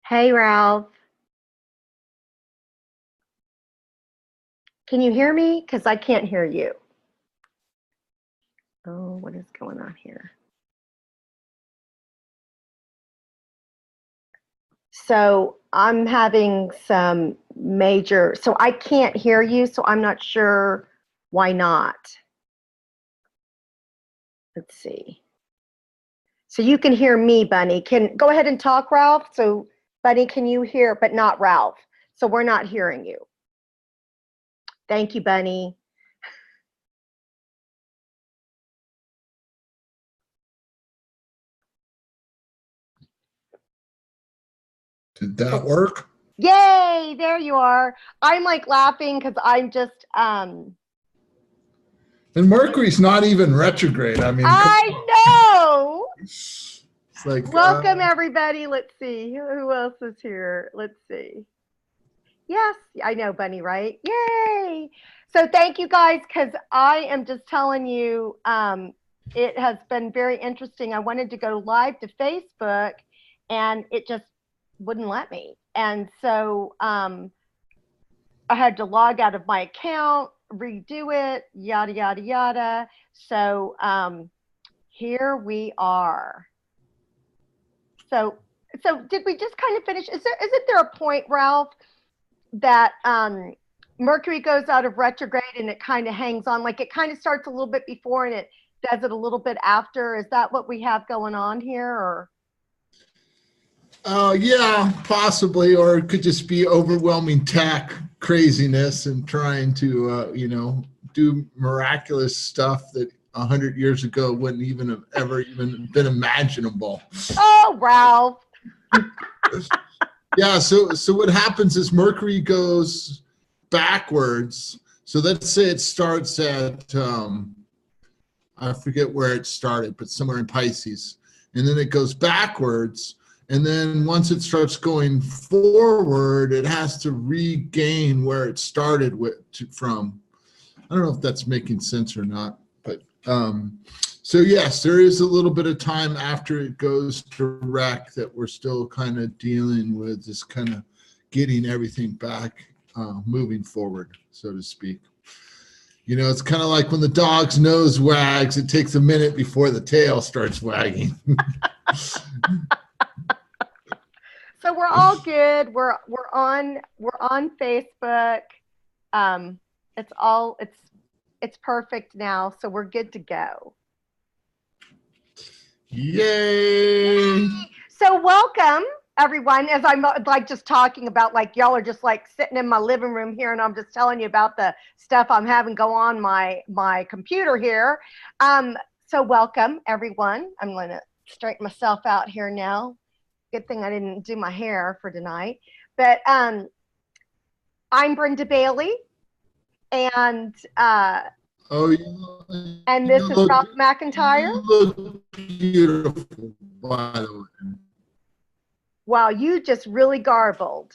Hey, Ralph. Can you hear me? Because I can't hear you. Oh, what is going on here? So I'm having some so I can't hear you, so I'm not sure why not. Let's see. So you can hear me, Bunny. Go ahead and talk, Ralph. So Bunny, can you hear, but not Ralph? So we're not hearing you. Thank you, Bunny. Did that work? Yay, there you are. I'm like laughing because I'm just And Mercury's not even retrograde. I mean, I know. It's like Welcome everybody. Let's see. Who else is here? Let's see. Yes, I know, Bunny, right? Yay. So thank you guys, because I am just telling you, it has been very interesting. I wanted to go live to Facebook and it just wouldn't let me. And so I had to log out of my account, redo it, yada, yada, yada. So here we are. So did we just kind of finish? Isn't there a point, Ralph, that Mercury goes out of retrograde and it kind of hangs on, like it kind of starts a little bit before and it does it a little bit after? Is that what we have going on here, or? Yeah, possibly, or it could just be overwhelming tech craziness and trying to, do miraculous stuff that 100 years ago wouldn't even have ever even been imaginable. Oh, Ralph. Yeah, so what happens is Mercury goes backwards. So let's say it starts at, I forget where it started, but somewhere in Pisces. And then it goes backwards. And then once it starts going forward, it has to regain where it started from. I don't know if that's making sense or not, but so yes, there is a little bit of time after it goes direct that we're still kind of dealing with this kind of getting everything back, moving forward, so to speak. You know, it's kind of like when the dog's nose wags, it takes a minute before the tail starts wagging. So we're all good. We're on Facebook. It's perfect now. So we're good to go. Yay! So welcome everyone. As I'm like just talking about, like y'all are just like sitting in my living room here, and I'm just telling you about the stuff I'm having go on my computer here. So welcome everyone. I'm going to straighten myself out here now. Good thing I didn't do my hair for tonight. But I'm Brenda Bailey, and oh, yeah. And this is Ralph Macintyre. You look beautiful, by the way. Wow, you just really garbled.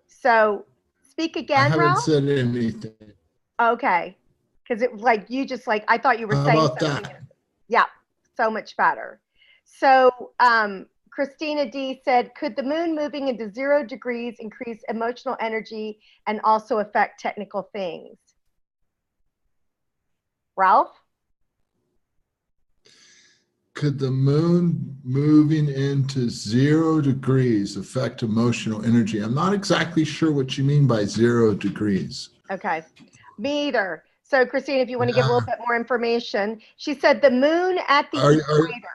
So speak again, I haven't Ralph? said anything. Okay, because it was like you just like, I thought you were saying something. That? Yeah, so much better. So Christina D said, could the moon moving into 0 degrees increase emotional energy and also affect technical things? Ralph? Could the moon moving into 0 degrees affect emotional energy? I'm not exactly sure what you mean by 0 degrees. Okay, me either. So Christine, if you want to give a little bit more information, she said the moon at the equator.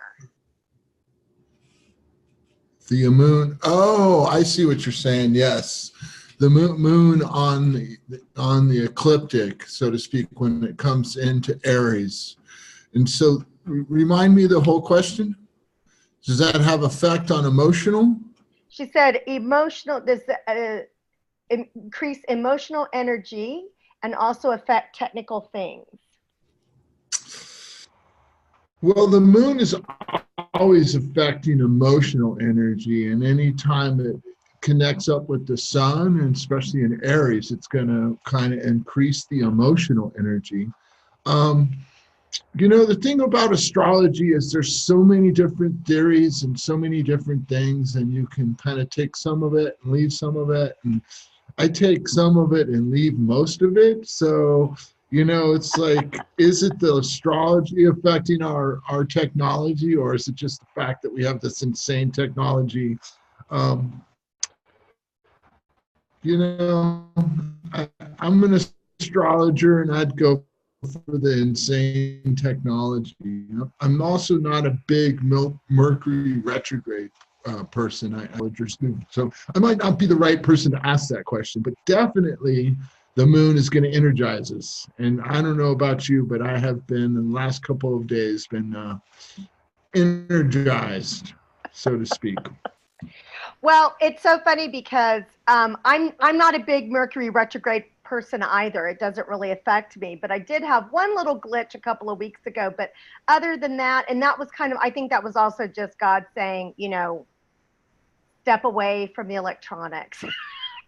The moon, oh, I see what you're saying, yes. The moon on the ecliptic, so to speak, when it comes into Aries. And so remind me the whole question. Does that have effect on emotional? She said emotional, does increase emotional energy and also affect technical things. Well, the moon is always affecting emotional energy, and anytime it connects up with the sun, and especially in Aries, it's going to kind of increase the emotional energy. You know, the thing about astrology is there's so many different theories and so many different things, and you can kind of take some of it and leave some of it. And I take some of it and leave most of it. So, you know, it's like, is it the astrology affecting our technology, or is it just the fact that we have this insane technology? Um, you know, I'm an astrologer and I'd go for the insane technology. I'm also not a big Mercury retrograde person. I just do. So I might not be the right person to ask that question, but definitely the moon is going to energize us. And I don't know about you, but I have been in the last couple of days been energized, so to speak. Well, it's so funny because I'm not a big Mercury retrograde person either. It doesn't really affect me, but I did have one little glitch a couple of weeks ago. But other than that, and that was kind of, I think that was also just God saying, you know, step away from the electronics,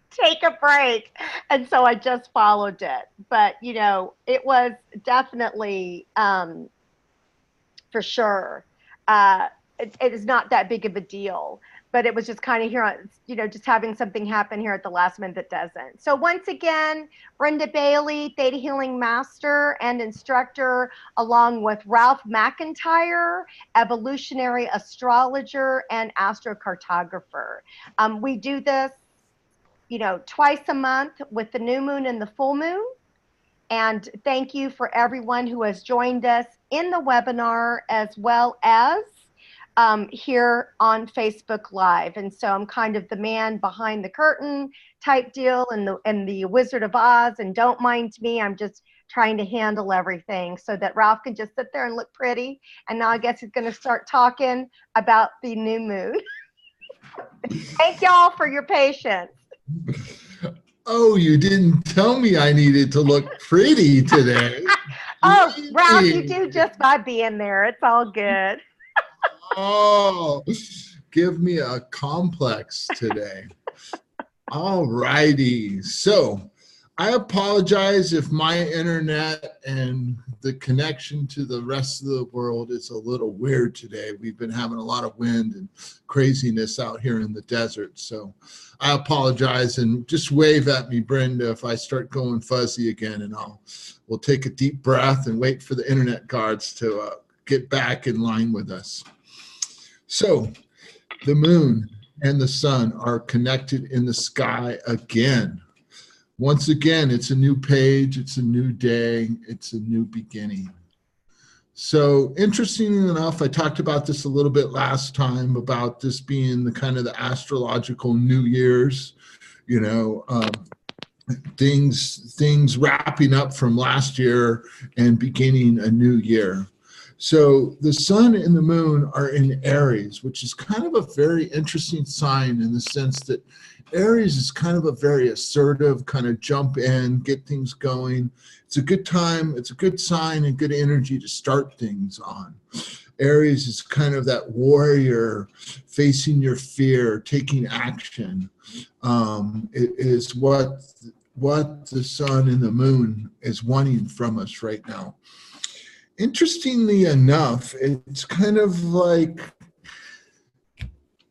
take a break. And so I just followed it. But, you know, it was definitely for sure. Uh, it is not that big of a deal, but it was just kind of here, you know, just having something happen here at the last minute that doesn't. So once again, Brenda Bailey, Theta Healing Master and Instructor, along with Ralph Macintyre, Evolutionary Astrologer and Astrocartographer. We do this, you know, twice a month with the new moon and the full moon. And thank you for everyone who has joined us in the webinar as well as here on Facebook Live. And so I'm kind of the man behind the curtain type deal and the Wizard of Oz. And don't mind me, I'm just trying to handle everything so that Ralph can just sit there and look pretty. And now I guess he's going to start talking about the new moon. Thank y'all for your patience. Oh, you didn't tell me I needed to look pretty today. Oh, Ralph, you do just by being there. It's all good. Oh, give me a complex today. All righty. So I apologize if my internet and the connection to the rest of the world is a little weird today. We've been having a lot of wind and craziness out here in the desert. So I apologize, and just wave at me, Brenda, if I start going fuzzy again, and we'll take a deep breath and wait for the internet guards to get back in line with us. So the moon and the sun are connected in the sky again. Once again, it's a new page, it's a new day, it's a new beginning. So interestingly enough, I talked about this a little bit last time about this being the kind of the astrological New Year's, you know, things wrapping up from last year and beginning a new year. So the sun and the moon are in Aries, which is kind of a very interesting sign in the sense that Aries is kind of a very assertive, kind of jump in, get things going. It's a good time, it's a good sign and good energy to start things on. Aries is kind of that warrior facing your fear, taking action. It is what the sun and the moon is wanting from us right now. Interestingly enough, it's kind of like,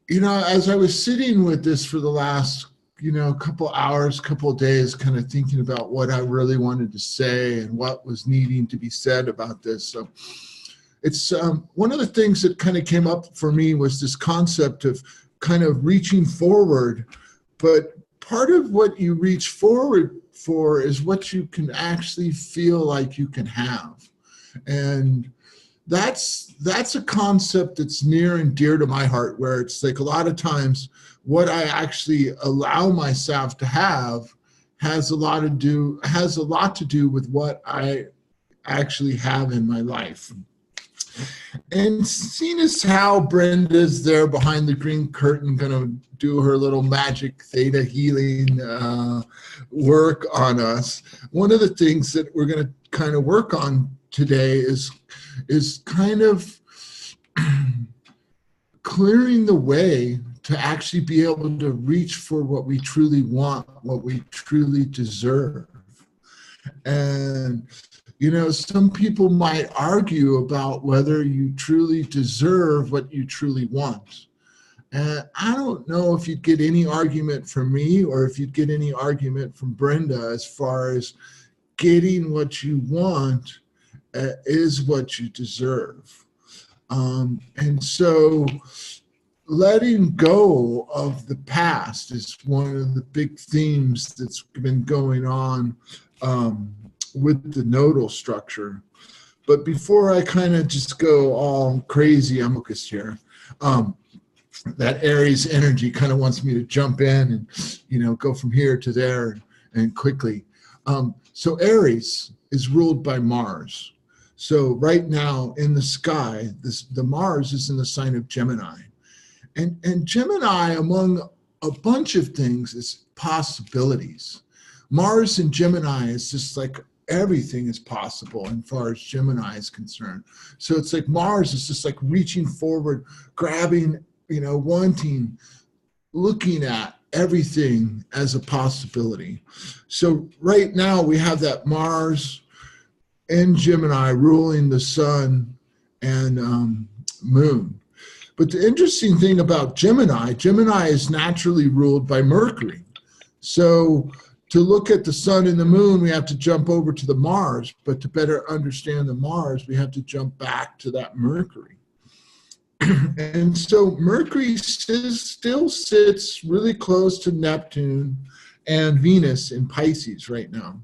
you know, as I was sitting with this for the last, you know, couple hours, couple of days, kind of thinking about what I really wanted to say and what was needing to be said about this. So it's one of the things that kind of came up for me was this concept of kind of reaching forward, but part of what you reach forward for is what you can actually feel like you can have. And that's a concept that's near and dear to my heart, where it's like a lot of times what I actually allow myself to have has a lot to do with what I actually have in my life. And seeing as how Brenda's there behind the green curtain going to do her little magic theta healing work on us, one of the things that we're going to kind of work on today is kind of clearing the way to actually be able to reach for what we truly want, what we truly deserve. And You know, some people might argue about whether you truly deserve what you truly want. And I don't know if you'd get any argument from me or if you'd get any argument from Brenda as far as getting what you want is what you deserve. And so letting go of the past is one of the big themes that's been going on with the nodal structure. But before I kind of just go all crazy, I'm focused here. That Aries energy kind of wants me to jump in and, you know, go from here to there and quickly. So Aries is ruled by Mars. So right now in the sky, the Mars is in the sign of Gemini. And Gemini, among a bunch of things, is possibilities. Mars and Gemini is just like everything is possible as far as Gemini is concerned. So it's like Mars is just like reaching forward, grabbing, you know, wanting, looking at everything as a possibility. So right now we have that Mars and Gemini ruling the sun and moon. But the interesting thing about Gemini is naturally ruled by Mercury. So to look at the sun and the moon, we have to jump over to the Mars, but to better understand the Mars, we have to jump back to that Mercury. And so Mercury still sits really close to Neptune and Venus in Pisces right now.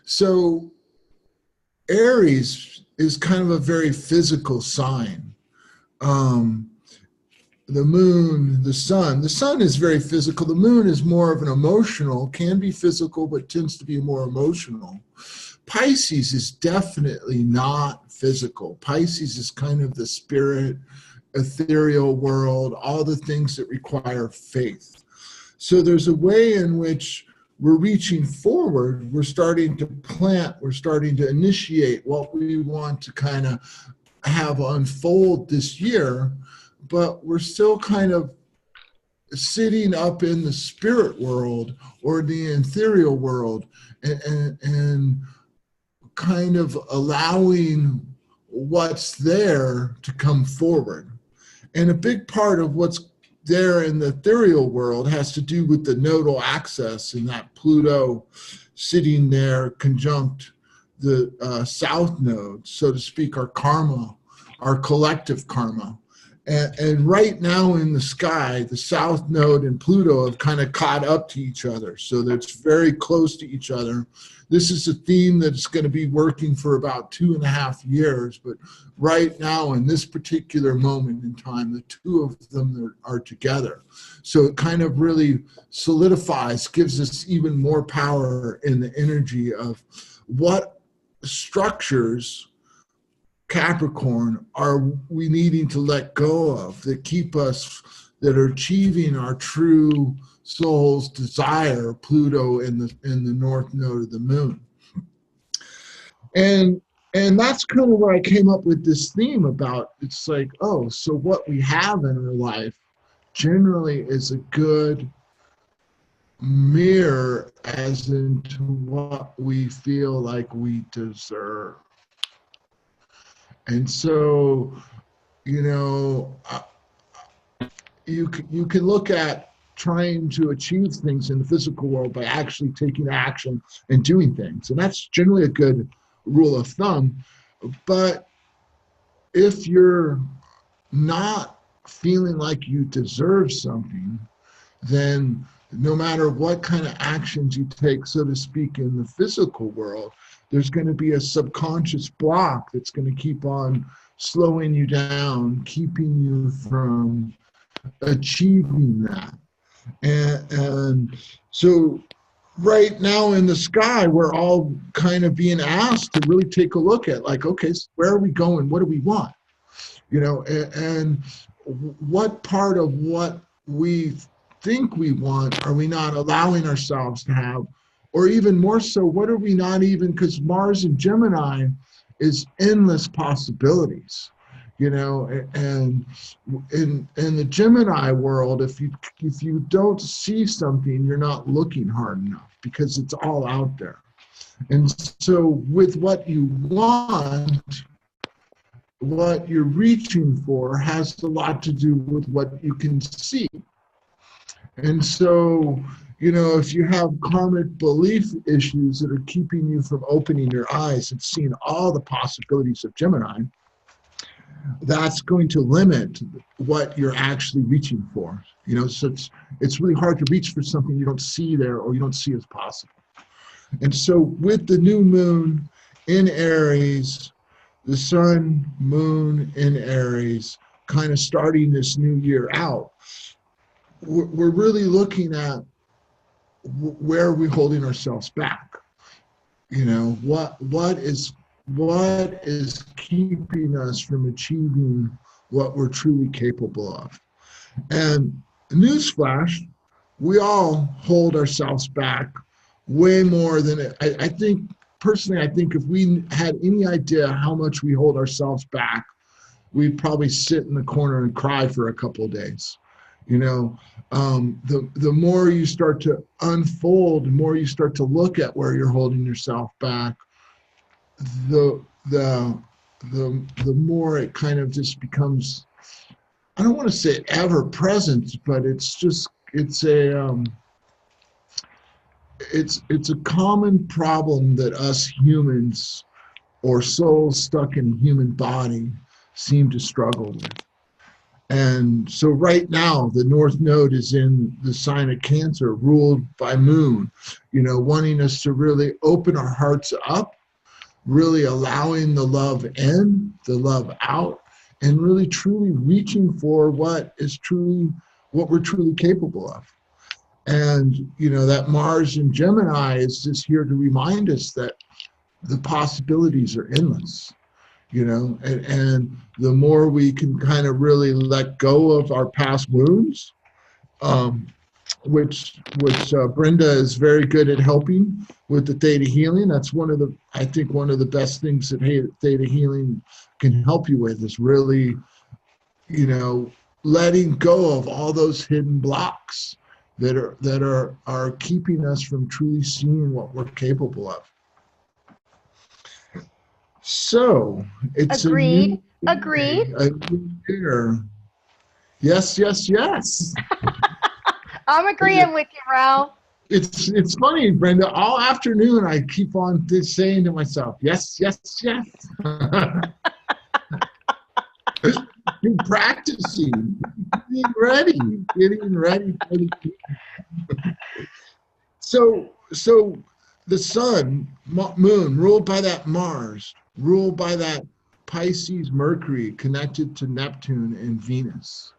So Aries is kind of a very physical sign. The moon, the sun is very physical. The moon is more of an emotional, can be physical, but tends to be more emotional. Pisces is definitely not physical. Pisces is kind of the spirit, ethereal world, all the things that require faith. So there's a way in which we're reaching forward, we're starting to plant, we're starting to initiate what we want to kind of have unfold this year, but we're still kind of sitting up in the spirit world or the ethereal world and kind of allowing what's there to come forward. And a big part of what's there in the ethereal world has to do with the nodal axis and that Pluto sitting there conjunct the south node, so to speak, our karma, our collective karma. And right now in the sky, the south node and Pluto have kind of caught up to each other. So that's very close to each other. This is a theme that's going to be working for about 2.5 years. But right now, in this particular moment in time, the two of them are together. So it kind of really solidifies, gives us even more power in the energy of what structures, Capricorn, are we needing to let go of that keep us, that are achieving our true soul's desire, Pluto in the north node of the moon. And that's kind of where I came up with this theme about, it's like, oh, so what we have in our life generally is a good mirror as into what we feel like we deserve. And so, you know, you can look at trying to achieve things in the physical world by actually taking action and doing things. And that's generally a good rule of thumb. But if you're not feeling like you deserve something, then no matter what kind of actions you take, so to speak, in the physical world, there's going to be a subconscious block that's going to keep on slowing you down, keeping you from achieving that. And so right now in the sky, we're all kind of being asked to really take a look at, like, okay, so where are we going? What do we want? You know, and what part of what we think we want are we not allowing ourselves to have? Or even more so, what are we not even, because Mars and Gemini is endless possibilities, you know, and in the Gemini world, if you don't see something, you're not looking hard enough because it's all out there. And so with what you want, what you're reaching for has a lot to do with what you can see. And so, you know, if you have karmic belief issues that are keeping you from opening your eyes and seeing all the possibilities of Gemini, that's going to limit what you're actually reaching for. You know, so it's really hard to reach for something you don't see there or you don't see as possible. And so with the new moon in Aries, the sun, moon in Aries, kind of starting this new year out, we're really looking at where are we holding ourselves back? You know, what is keeping us from achieving what we're truly capable of? And newsflash, we all hold ourselves back way more than I think. Personally, I think if we had any idea how much we hold ourselves back, we'd probably sit in the corner and cry for a couple of days. You know, the more you start to unfold, the more you start to look at where you're holding yourself back, the more it kind of just becomes, I don't want to say ever present, but it's a common problem that us humans or souls stuck in a human body seem to struggle with. And so right now, the North Node is in the sign of Cancer, ruled by Moon, you know, wanting us to really open our hearts up, really allowing the love in, the love out, and really truly reaching for what we're truly capable of. And, you know, that Mars in Gemini is just here to remind us that the possibilities are endless. You know, and the more we can kind of really let go of our past wounds, which Brenda is very good at helping with the Theta Healing. That's I think one of the best things that Theta Healing can help you with is really, you know, letting go of all those hidden blocks that are keeping us from truly seeing what we're capable of. So it's Agreed. a new year. Yes, yes, yes. I'm agreeing with you, Ralph. It's funny, Brenda. All afternoon, I keep on saying to myself, "Yes, yes, yes." Been practicing, getting ready for the. So the sun, moon, ruled by that Mars, ruled by that Pisces Mercury, connected to Neptune and Venus.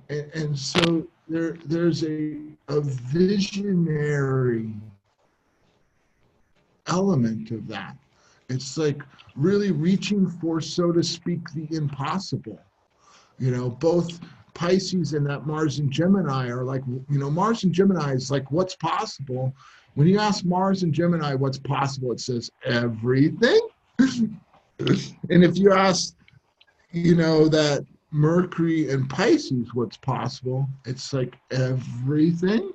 And so there's a visionary element of that. It's like really reaching for, so to speak, the impossible. You know, both Pisces and that Mars and Gemini are like, you know, Mars and Gemini is like, what's possible? When you ask Mars and Gemini what's possible, it says everything. And if you ask, you know, that Mercury and Pisces what's possible, it's like everything.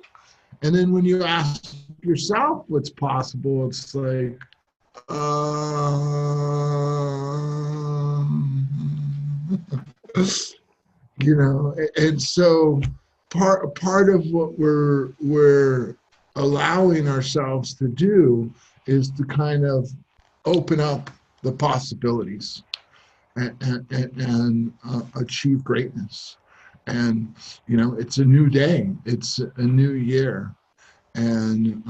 And then when you ask yourself what's possible, it's like, you know. And so part of what we're allowing ourselves to do is to kind of open up the possibilities and achieve greatness. And, you know, it's a new day, it's a new year. And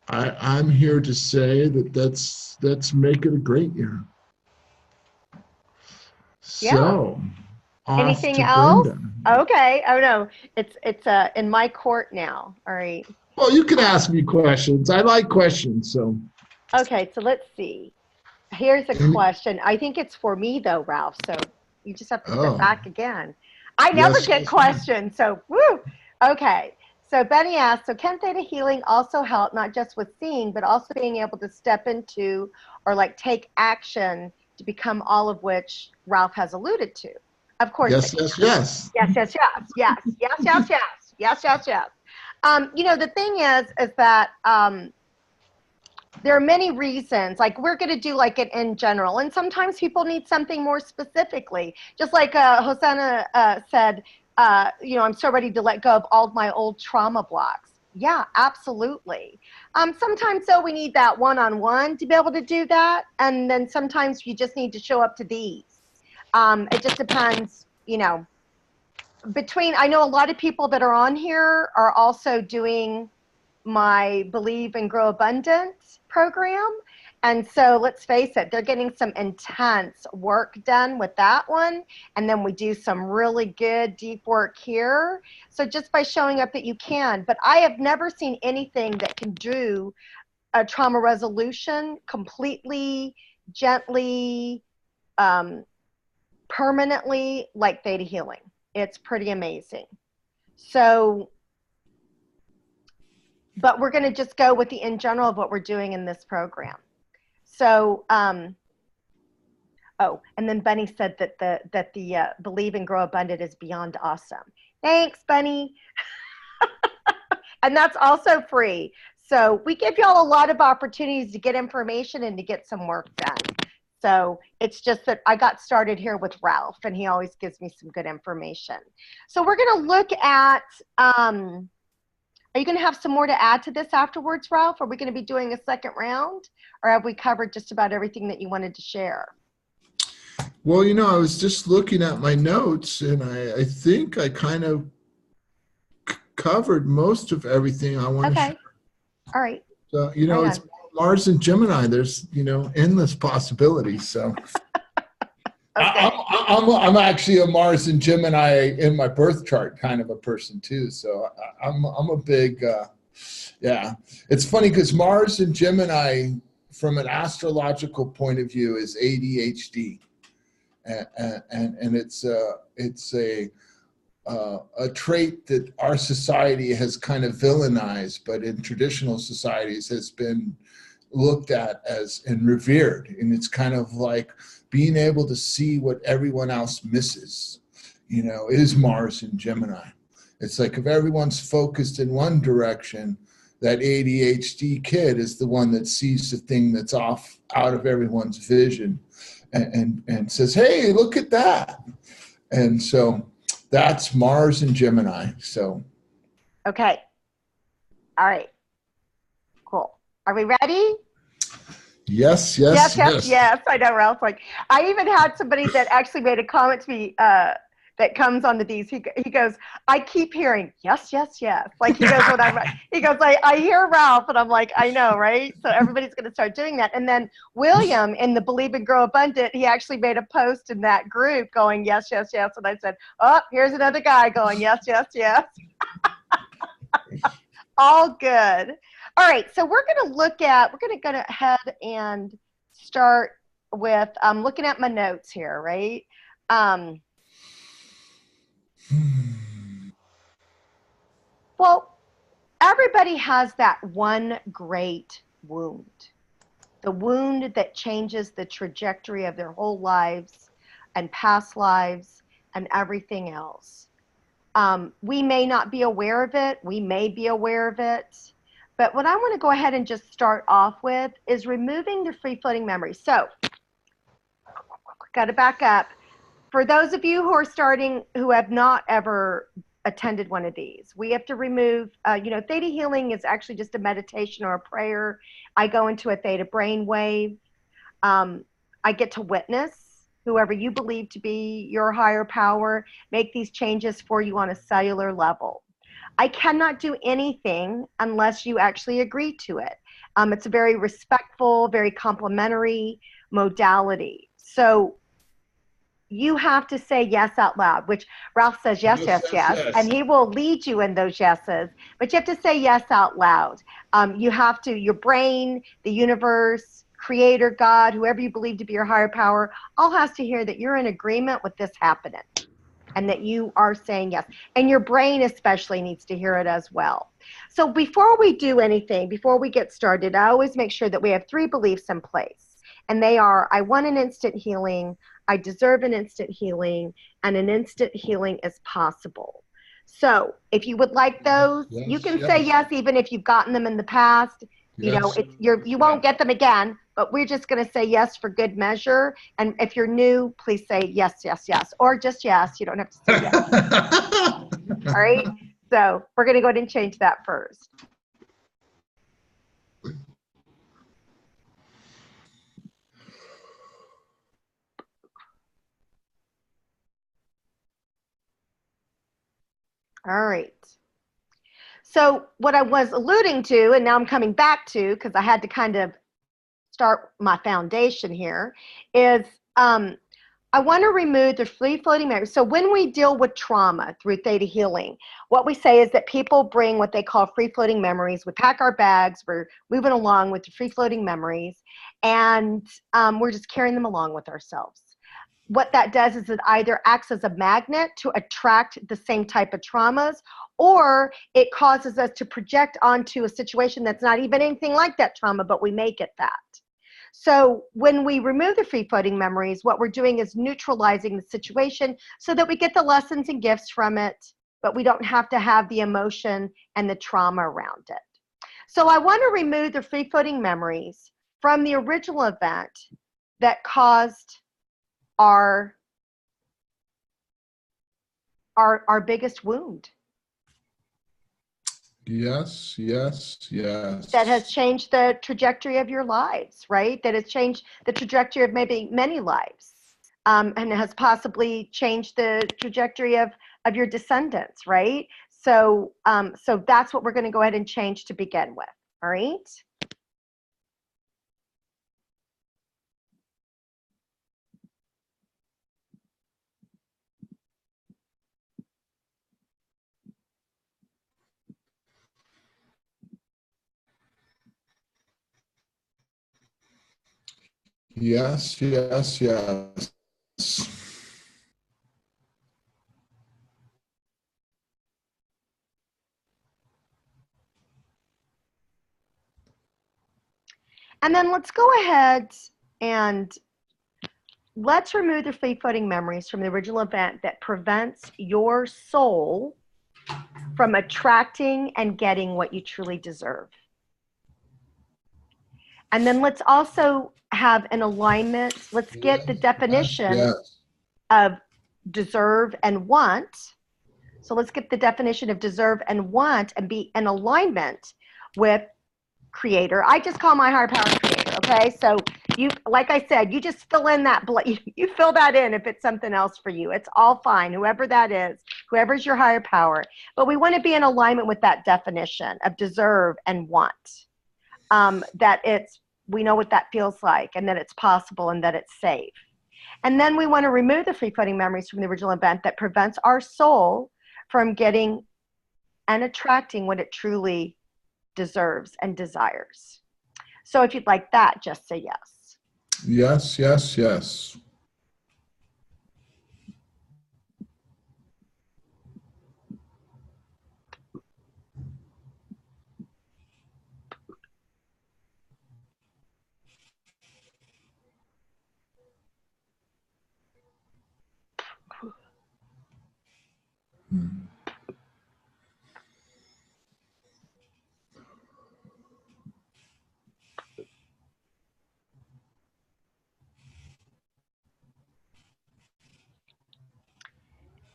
I'm here to say let's make it a great year. So, anything else? Brenda. Okay. Oh no, it's in my court now. All right. Well, you can ask me questions. I like questions. So. Okay, so let's see. Here's a question. I think it's for me though, Ralph. So you just have to step back again. I never get questions. So woo. Okay. So Benny asked, so can Theta Healing also help not just with seeing, but also being able to step into or like take action to become all of which Ralph has alluded to? Of course. Yes, yes, yes. Yes, yes, yes, yes, yes, yes, yes, yes, yes, yes. You know, the thing is that there are many reasons. Like we're going to do like it in general, and sometimes people need something more specifically. Just like Hosanna said, you know, I'm so ready to let go of all my old trauma blocks. Yeah, absolutely. Sometimes though we need that one-on-one to be able to do that, and then sometimes you just need to show up to these. It just depends, you know. I know a lot of people that are on here are also doing my Believe and Grow Abundant program. And so let's face it, they're getting some intense work done with that one. And then we do some really good deep work here. So just by showing up that you can, but I have never seen anything that can do a trauma resolution completely, gently, permanently like Theta Healing. It's pretty amazing. So, but we're going to just go with the in general of what we're doing in this program. So, oh, and then Bunny said that the Believe and Grow Abundant is beyond awesome. Thanks, Bunny. And that's also free. So we give y'all a lot of opportunities to get information and to get some work done. So it's just that I got started here with Ralph, and he always gives me some good information. So we're going to look at, are you going to have some more to add to this afterwards, Ralph? Are we going to be doing a second round, or have we covered just about everything that you wanted to share? Well, you know, I was just looking at my notes, and I think I kind of covered most of everything I want to share. All right. So, you know, it's Mars and Gemini. There's, you know, endless possibilities. So I'm actually a Mars and Gemini in my birth chart kind of a person too. So I'm a big, yeah. It's funny because Mars and Gemini, from an astrological point of view, is ADHD, and it's a trait that our society has kind of villainized, but in traditional societies has been looked at as and revered. And it's kind of like being able to see what everyone else misses, you know, is Mars and Gemini. It's like if everyone's focused in one direction, that ADHD kid is the one that sees the thing that's off out of everyone's vision and says, hey, look at that. And so that's Mars and Gemini. So. Okay. All right. Cool. Are we ready? Yes. I know, Ralph. Like, I even had somebody that actually made a comment to me that comes on the D's. He goes, I keep hearing yes. Like he goes, I hear Ralph, and I'm like, I know, right? So everybody's going to start doing that. And then William in the Believe and Grow Abundant, he actually made a post in that group going yes. And I said, oh, here's another guy going yes. All good. All right, so we're going to go ahead and start with looking at my notes here, right? Well, everybody has that one great wound, the wound that changes the trajectory of their whole lives and past lives and everything else. We may not be aware of it. We may be aware of it. But what I want to go ahead and just start off with is removing the free-floating memories. So, got to back up. For those of you who have not ever attended one of these, we have to remove, you know, Theta Healing is actually just a meditation or a prayer. I go into a Theta brainwave. I get to witness whoever you believe to be your higher power make these changes for you on a cellular level. I cannot do anything unless you actually agree to it. It's a very respectful, very complimentary modality. So you have to say yes out loud, which Ralph says yes, and he will lead you in those yeses, but you have to say yes out loud. You have to, your brain, the universe, creator, God, whoever you believe to be your higher power, all has to hear that you're in agreement with this happening and that you are saying yes. And your brain especially needs to hear it as well. So before we do anything, before we get started, I always make sure that we have 3 beliefs in place. And they are, I want an instant healing, I deserve an instant healing, and an instant healing is possible. So if you would like those, you can say yes, even if you've gotten them in the past. You know, Yes. you won't get them again, but we're just going to say yes for good measure. And if you're new, please say yes, yes, yes, or just yes. You don't have to say yes. All right. So we're going to go ahead and change that first. All right. So what I was alluding to, and now I'm coming back to, because I had to kind of start my foundation here, is I want to remove the free-floating memories. So when we deal with trauma through theta healing, what we say is that people bring what they call free-floating memories. We pack our bags, we're moving along with the free-floating memories, and we're just carrying them along with ourselves. What that does is it either acts as a magnet to attract the same type of traumas, or it causes us to project onto a situation that's not even anything like that trauma, but we make it that. So when we remove the free-floating memories, what we're doing is neutralizing the situation so that we get the lessons and gifts from it, but we don't have to have the emotion and the trauma around it. So I want to remove the free-floating memories from the original event that caused our biggest wound. Yes, yes, yes. That has changed the trajectory of your lives, right? That has changed the trajectory of maybe many lives, and has possibly changed the trajectory of your descendants, right? So, so that's what we're going to go ahead and change to begin with. All right. Yes, yes, yes. And then let's go ahead and let's remove the free-floating memories from the original event that prevents your soul from attracting and getting what you truly deserve. And then let's also have an alignment. Let's get the definition of deserve and want. So let's get the definition of deserve and want and be in alignment with creator. I just call my higher power creator, okay? So you, like I said, you just fill in that, you fill that in if it's something else for you. It's all fine, whoever that is, whoever's your higher power. But we want to be in alignment with that definition of deserve and want. That we know what that feels like, and that it's possible, and that it's safe. And then we want to remove the free-floating memories from the original event that prevents our soul from getting and attracting what it truly deserves and desires. So if you'd like that, just say yes. Yes, yes, yes.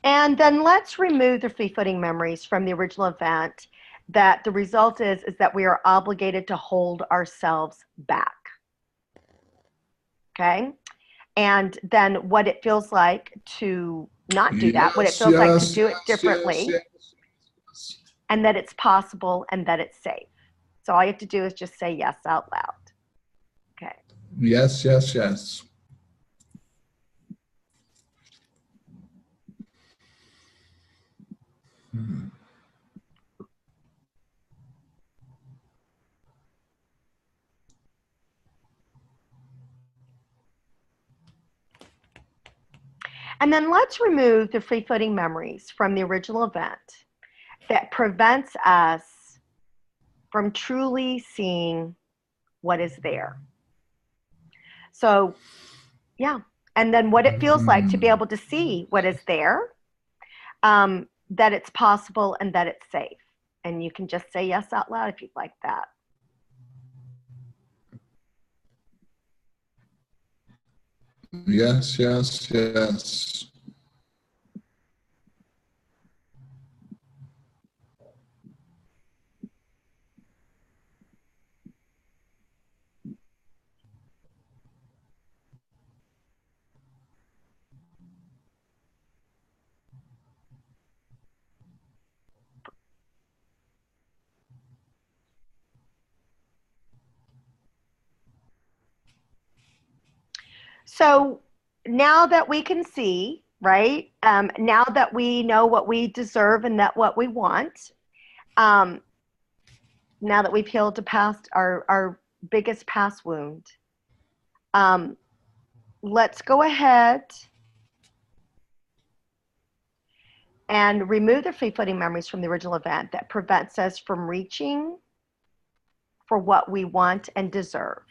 And then let's remove the free-floating memories from the original event that the result is that we are obligated to hold ourselves back. Okay? And then what it feels like to not do that, what it feels like to do it differently, and that it's possible and that it's safe. So all you have to do is just say yes out loud. Okay. Yes, yes, yes. And then let's remove the free-floating memories from the original event that prevents us from truly seeing what is there. So, yeah. And then what it feels like to be able to see what is there, that it's possible and that it's safe. And you can just say yes out loud if you'd like that. Yes, yes, yes. So now that we can see, right? Now that we know what we deserve and that what we want, um, now that we've healed the past, our biggest past wound, um, let's go ahead and remove the free-floating memories from the original event that prevents us from reaching for what we want and deserve.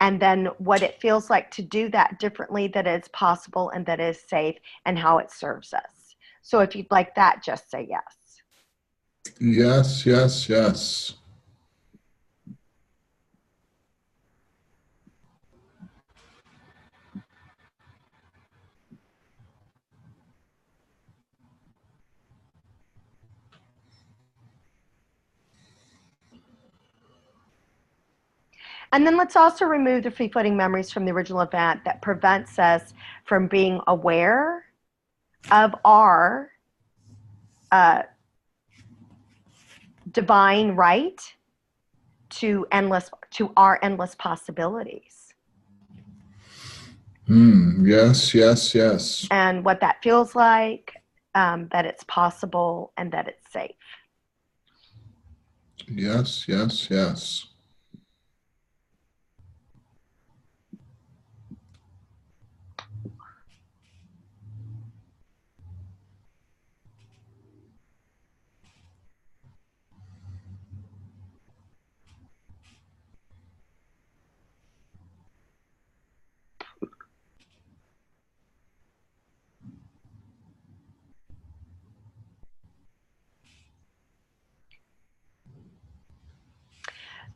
And then what it feels like to do that differently, that it's possible and that is safe, and how it serves us. So if you'd like that, just say yes. Yes, yes, yes. And then let's also remove the free-floating memories from the original event that prevents us from being aware of our divine right to our endless possibilities. Yes, yes, yes. And what that feels like, that it's possible and that it's safe. Yes, yes, yes.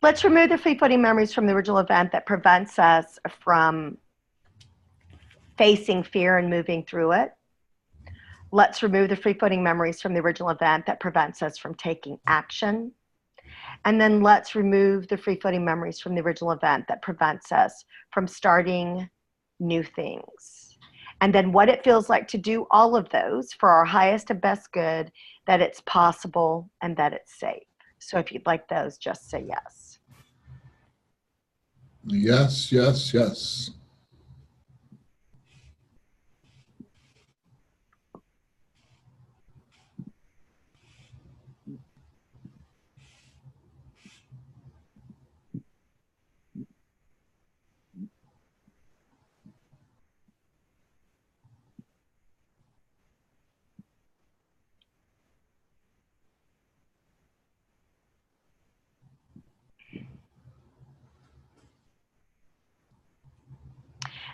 Let's remove the free-floating memories from the original event that prevents us from facing fear and moving through it. Let's remove the free-floating memories from the original event that prevents us from taking action. And then let's remove the free-floating memories from the original event that prevents us from starting new things. And then what it feels like to do all of those for our highest and best good, that it's possible and that it's safe. So if you'd like those, just say yes. Yes, yes, yes.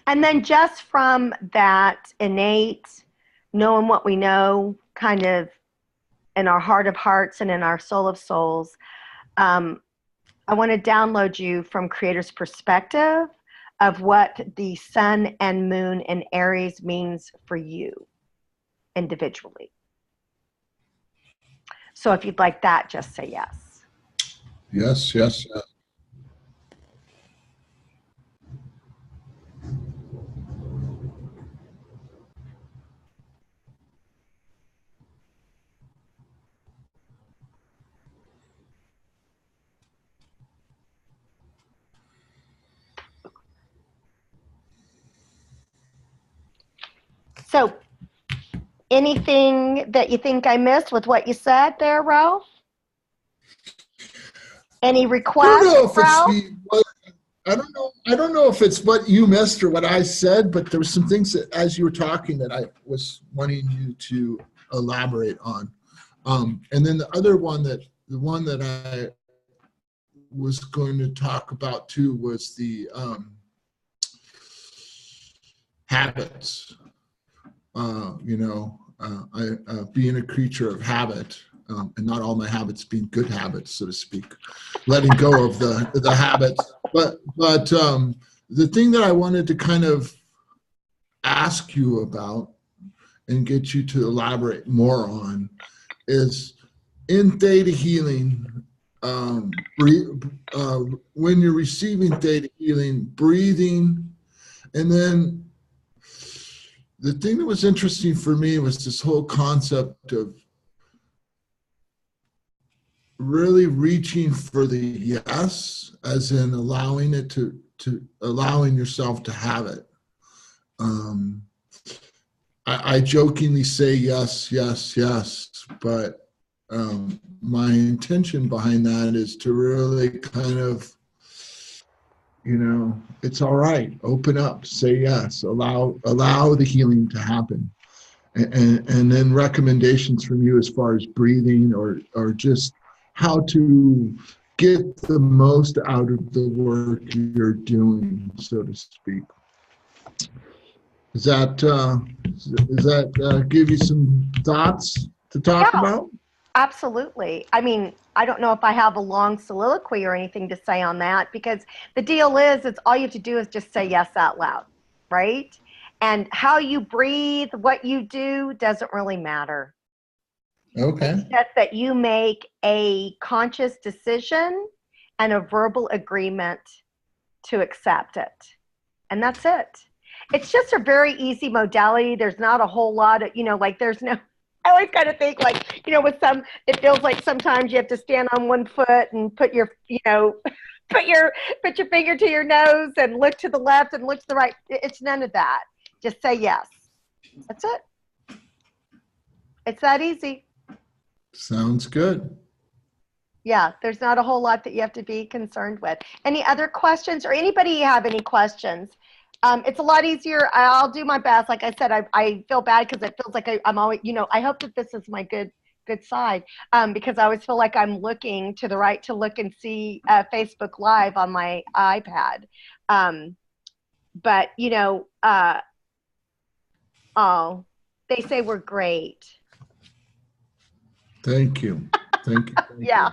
And then just from that innate knowing what we know, kind of in our heart of hearts and in our soul of souls, I want to download you from Creator's perspective of what the sun and moon in Aries means for you individually. So if you'd like that, just say yes. Yes, yes, yes. So anything that you think I missed with what you said there, Ralph? Any requests, Ralph? I don't know if it's what you missed or what I said, but there were some things that as you were talking that I was wanting you to elaborate on. And then the other one the one that I was going to talk about too was the habits. Being a creature of habit, and not all my habits being good habits, so to speak, letting go of the habits. But the thing that I wanted to kind of ask you about and get you to elaborate more on is in theta healing, when you're receiving theta healing, breathing, and then the thing that was interesting for me was this whole concept of really reaching for the yes, as in allowing it to allowing yourself to have it. I jokingly say yes, yes, yes, but my intention behind that is to really kind of, it's all right. Open up, say yes, allow the healing to happen, and then recommendations from you as far as breathing or just how to get the most out of the work you're doing, so to speak. Does that give you some thoughts to talk about? Absolutely. I mean, I don't know if I have a long soliloquy or anything to say on that, because the deal is, it's all you have to do is just say yes out loud, right? And how you breathe, what you do, doesn't really matter. Okay. It's just that you make a conscious decision and a verbal agreement to accept it. And that's it. It's just a very easy modality. There's not a whole lot of, like there's no, I always kind of think like, with some, it feels like sometimes you have to stand on one foot and put your, put your finger to your nose and look to the left and look to the right. It's none of that. Just say yes. That's it. It's that easy. Sounds good. Yeah, there's not a whole lot that you have to be concerned with. Any other questions, or anybody have any questions? It's a lot easier. I'll do my best. Like I said, I feel bad because it feels like I'm always, I hope that this is my good side, because I always feel like I'm looking to the right to look and see Facebook Live on my iPad. But, oh, they say we're great. Thank you. Thank you. Thank Yeah.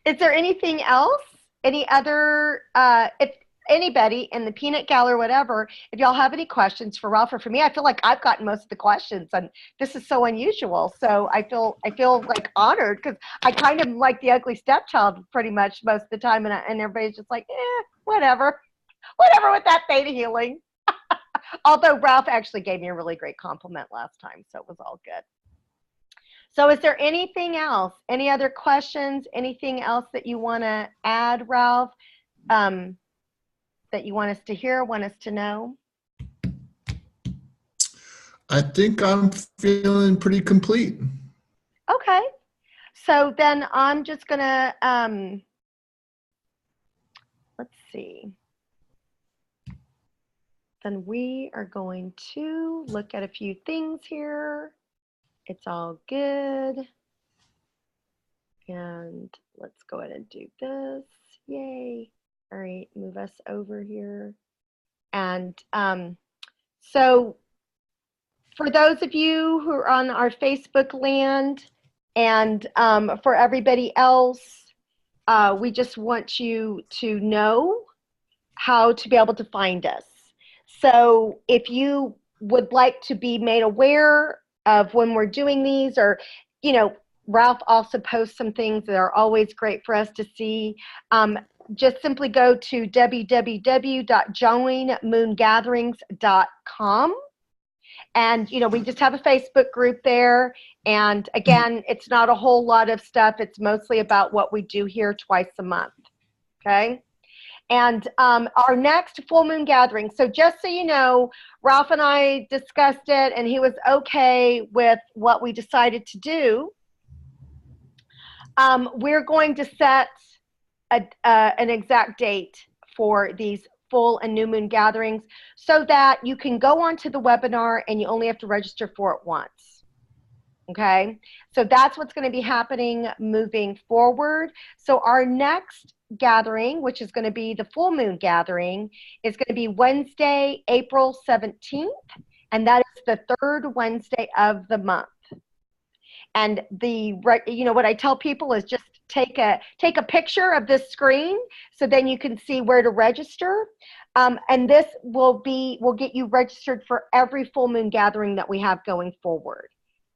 you. Is there anything else? Any other, if anybody in the peanut gallery or whatever, if y'all have any questions for Ralph or for me, I feel like I've gotten most of the questions, and this is so unusual. So I feel like honored, because I kind of like the ugly stepchild pretty much most of the time, and everybody's just like, whatever with that theta healing. Although Ralph actually gave me a really great compliment last time, so it was all good. So is there anything else? Any other questions? Anything else that you want to add, Ralph, that you want us to hear, want us to know? I think I'm feeling pretty complete. Okay. So then I'm just going to, let's see. Then we are going to look at a few things here. It's all good. And let's go ahead and do this. Yay. All right, move us over here. And so for those of you who are on our Facebook land, and for everybody else, we just want you to know how to be able to find us. So if you would like to be made aware of when we're doing these, or, Ralph also posts some things that are always great for us to see. Just simply go to www.joinmoongatherings.com. And, we just have a Facebook group there. And again, it's not a whole lot of stuff. It's mostly about what we do here twice a month. Okay. And our next full moon gathering, so just so you know, Ralph and I discussed it, and he was okay with what we decided to do. We're going to set an exact date for these full and new moon gatherings, so that you can go onto the webinar and you only have to register for it once. Okay, so that's what's going to be happening moving forward. So our next gathering, which is going to be the full moon gathering, is going to be Wednesday, April 17th, and that is the third Wednesday of the month. And what I tell people is just take a picture of this screen, so then you can see where to register. And this will get you registered for every full moon gathering that we have going forward.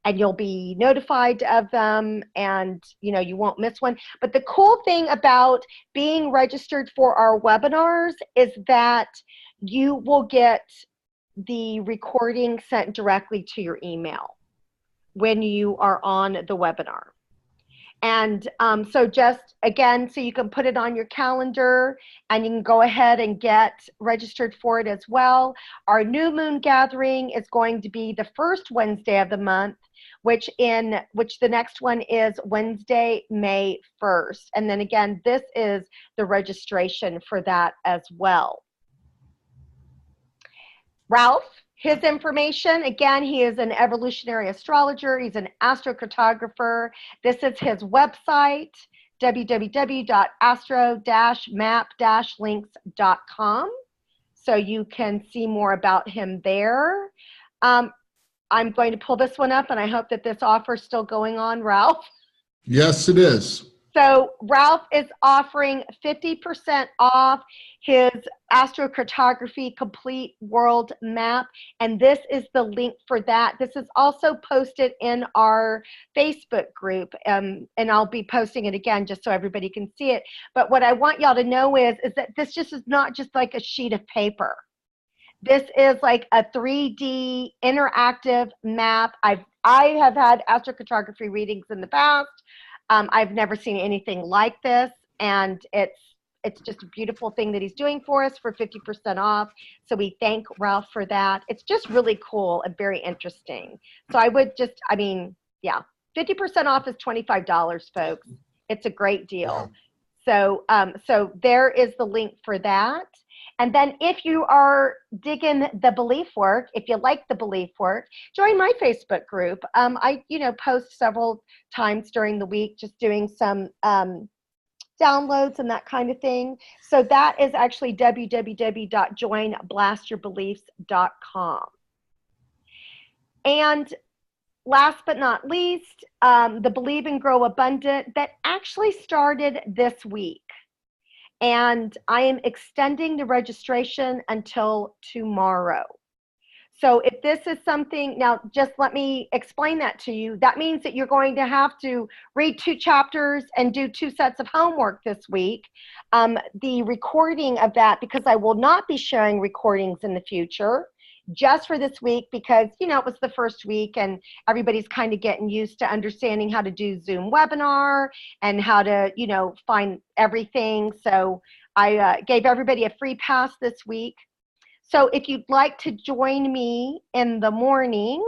And you'll be notified of them, and you won't miss one. But the cool thing about being registered for our webinars is that you will get the recording sent directly to your email when you are on the webinar. And so just, again, so you can put it on your calendar and you can go ahead and get registered for it as well. Our new moon gathering is going to be the first Wednesday of the month, which the next one is Wednesday, May 1st. And then again, this is the registration for that as well. Ralph, his information, again, he is an evolutionary astrologer. He's an astrocartographer. This is his website, www.astro-map-links.com. So you can see more about him there. I'm going to pull this one up, and I hope that this offer is still going on, Ralph. Yes, it is. So Ralph is offering 50% off his astrocartography complete world map, and this is the link for that. This is also posted in our Facebook group, and I'll be posting it again just so everybody can see it. But what I want y'all to know is that this just is not just like a sheet of paper. This is like a 3D interactive map. I have had astrocartography readings in the past. I've never seen anything like this, and it's just a beautiful thing that he's doing for us for 50% off. So we thank Ralph for that. It's just really cool and very interesting. So I would just, yeah, 50% off is $25, folks. It's a great deal. So, so there is the link for that. And then if you are digging the belief work, if you like the belief work, join my Facebook group. I, post several times during the week, just doing some downloads and that kind of thing. So that is actually www.joinblastyourbeliefs.com. And last but not least, the Believe and Grow Abundant that actually started this week. And I am extending the registration until tomorrow. So if this is something, now just let me explain that to you. That means that you're going to have to read 2 chapters and do 2 sets of homework this week. The recording of that, because I will not be sharing recordings in the future, just for this week, because it was the first week and everybody's kind of getting used to understanding how to do Zoom webinar and how to find everything. So I gave everybody a free pass this week. So if you'd like to join me in the morning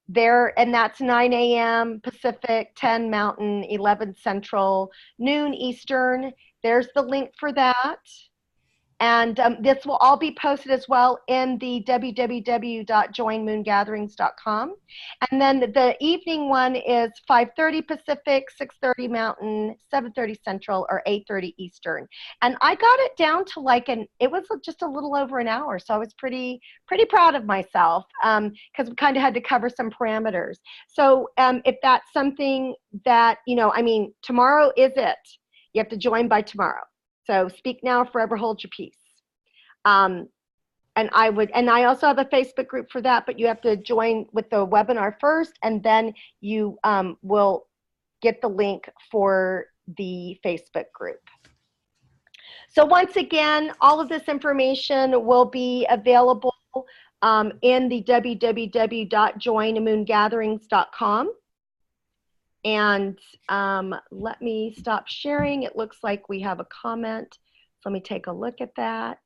there, and that's 9 a.m. Pacific, 10 Mountain, 11 Central, noon Eastern, there's the link for that. And this will all be posted as well in the www.joinmoongatherings.com. And then the evening one is 5:30 Pacific, 6:30 Mountain, 7:30 Central, or 8:30 Eastern. And I got it down to it was just a little over an hour. So I was pretty proud of myself because we kind of had to cover some parameters. So if that's something that, tomorrow is it. You have to join by tomorrow. So speak now, forever hold your peace. And I also have a Facebook group for that, but you have to join with the webinar first, and then you will get the link for the Facebook group. So once again, all of this information will be available in the www.joinmoongatherings.com. And let me stop sharing. It looks like we have a comment. So let me take a look at that.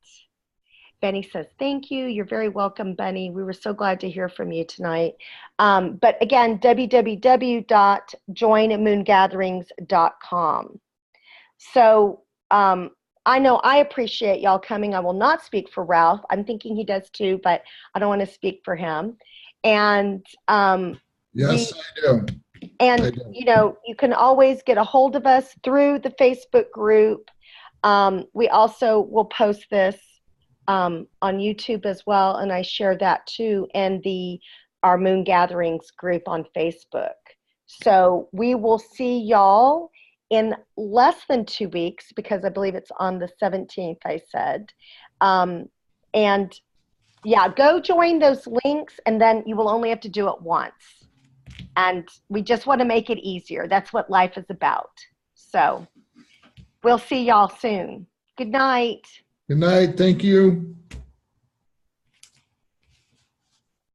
Benny says, thank you. You're very welcome, Benny. We were so glad to hear from you tonight. But again, www.joinmoongatherings.com. So I know I appreciate y'all coming. I will not speak for Ralph. I'm thinking he does too, but I don't want to speak for him. And yes, I do. And, you can always get a hold of us through the Facebook group. We also will post this on YouTube as well, and I share that too in our Moon Gatherings group on Facebook. So we will see y'all in less than 2 weeks, because I believe it's on the 17th, I said. And yeah, go join those links, and then you will only have to do it once. And we just want to make it easier. That's what life is about. So we'll see y'all soon. Good night. Good night. Thank you.